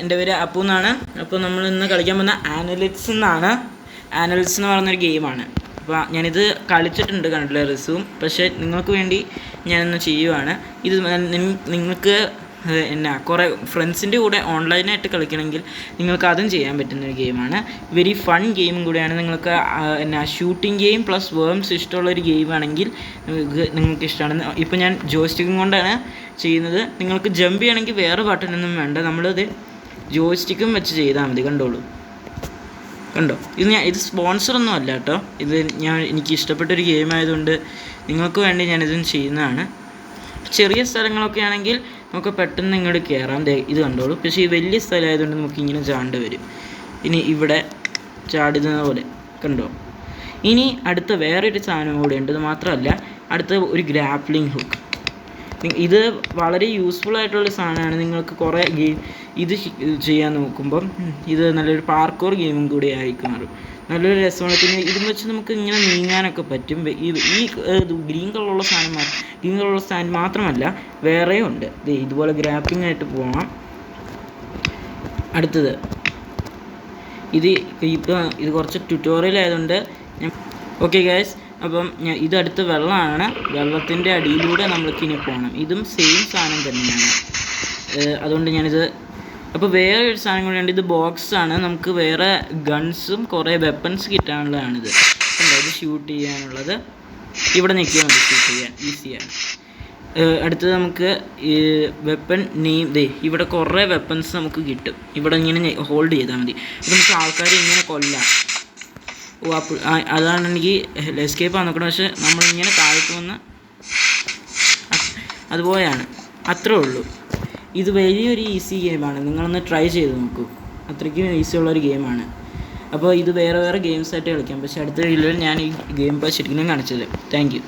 എൻ്റെ പേര് അപ്പു എന്നാണ്. അപ്പോൾ നമ്മൾ ഇന്ന് കളിക്കാൻ പോകുന്ന ആനലിറ്റ്സ് എന്നാണ്. ആനലിറ്റ്സ് എന്ന് പറയുന്നൊരു ഗെയിമാണ്. അപ്പോൾ ഞാനിത് കളിച്ചിട്ടുണ്ട് കൺട്രോളേഴ്സും, പക്ഷേ നിങ്ങൾക്ക് വേണ്ടി ഞാനിന്ന് ചെയ്യുവാണ്. ഇത് നിങ്ങൾക്ക് കുറേ ഫ്രണ്ട്സിൻ്റെ കൂടെ ഓൺലൈനായിട്ട് കളിക്കണമെങ്കിൽ നിങ്ങൾക്ക് അതും ചെയ്യാൻ പറ്റുന്നൊരു ഗെയിമാണ്. വെരി ഫൺ ഗെയിമും കൂടെയാണ്. നിങ്ങൾക്ക് ഷൂട്ടിംഗ് ഗെയിം പ്ലസ് വേംസ് ഇഷ്ടമുള്ളൊരു ഗെയിമാണെങ്കിൽ നിങ്ങൾക്ക് ഇഷ്ടമാണ്. ഇപ്പോൾ ഞാൻ ജോയ്സ്റ്റിക്കും കൊണ്ടാണ് ചെയ്യുന്നത്. നിങ്ങൾക്ക് ജമ്പ് ചെയ്യണമെങ്കിൽ വേറെ ബട്ടണൊന്നും വേണ്ട, നമ്മളിത് ജോയ്സ്റ്റിക്കും വെച്ച് ചെയ്താൽ മതി. കണ്ടോ, ഇത് സ്പോൺസറൊന്നും അല്ല കേട്ടോ. ഇത് എനിക്ക് ഇഷ്ടപ്പെട്ടൊരു ഗെയിം ആയതുകൊണ്ട് നിങ്ങൾക്ക് വേണ്ടി ഞാനിതും ചെയ്യുന്നതാണ്. ചെറിയ സ്ഥലങ്ങളൊക്കെ ആണെങ്കിൽ നമുക്ക് പെട്ടെന്ന് ഇങ്ങോട്ട് കയറാം. ഇത് കണ്ടോളൂ. പക്ഷേ ഈ വലിയ സ്ഥലമായതുകൊണ്ട് നമുക്ക് ഇങ്ങനെ ചാണ്ട് വരും. ഇനി ഇവിടെ ചാടുന്ന പോലെ കണ്ടോ. ഇനി അടുത്ത വേറൊരു സാധനം കൂടെ ഉണ്ട്. ഇത് മാത്രമല്ല, അടുത്ത ഒരു ഗ്രാപ്ലിംഗ് ഹുക്ക്. ഇത് വളരെ യൂസ്ഫുൾ ആയിട്ടുള്ള സാധനമാണ്. നിങ്ങൾക്ക് കുറേ ഇത് ചെയ്യാൻ നോക്കുമ്പം ഇത് നല്ലൊരു പാർക്കോർ ഗെയിമും കൂടി ആയിക്കാറും നല്ലൊരു രസമാണ്. പിന്നെ ഇതും വെച്ച് നമുക്ക് ഇങ്ങനെ നീങ്ങാനൊക്കെ പറ്റും. ഈ ഗ്രീൻ കളറുള്ള സാധനം മാത്രമല്ല, വേറെയും ഉണ്ട്. ഇതുപോലെ ഗ്രാപ്പിംഗ് ആയിട്ട് പോകാം. അടുത്തത് ഇത് കുറച്ച് ട്യൂട്ടോറിയൽ ആയതുകൊണ്ട് ഓക്കെ ഗൈസ്. അപ്പം ഇത് അടുത്ത വെള്ളമാണ്. വെള്ളത്തിൻ്റെ അടിയിലൂടെ നമ്മൾക്ക് ഇനി പോകണം. ഇതും സെയിം സാധനം തന്നെയാണ്. അതുകൊണ്ട് ഞാനിത് അപ്പോൾ വേറെ ഒരു സാധനം കൂടിയുണ്ട്. ഇത് ബോക്സാണ്. നമുക്ക് വേറെ ഗൺസും കുറേ വെപ്പൺസ് കിട്ടാനുള്ളതാണിത്. ഇത് ഷൂട്ട് ചെയ്യാനുള്ളത്. ഇവിടെ നിൽക്കിയാൽ മതി, ഷൂട്ട് ചെയ്യാൻ ഈസിയാണ്. അടുത്തത് നമുക്ക് വെപ്പൺ നെയിം. ഇവിടെ കുറേ വെപ്പൺസ് നമുക്ക് കിട്ടും. ഇവിടെ ഇങ്ങനെ ഹോൾഡ് ചെയ്താൽ മതി. ഇത് നമുക്ക് ആൾക്കാരെ ഇങ്ങനെ കൊല്ലാം. അതാണ് എനിക്ക് എസ്കേപ്പ് ആകാൻ നോക്കണം. പക്ഷെ നമ്മളിങ്ങനെ താഴോട്ട് വന്ന് അതുപോലെയാണ്. അത്രേ ഉള്ളൂ. ഇത് വലിയൊരു ഈസി ഗെയിമാണ്. നിങ്ങളൊന്ന് ട്രൈ ചെയ്ത് നോക്കൂ. അത്രയ്ക്കും ഈസി ഉള്ളൊരു ഗെയിമാണ്. അപ്പോൾ ഇത് വേറെ ഗെയിംസായിട്ട് കളിക്കാം. പക്ഷേ അടുത്ത വീഡിയോയിൽ ഞാൻ ഈ ഗെയിം ശരിക്കും കാണിച്ചത്. Thank you.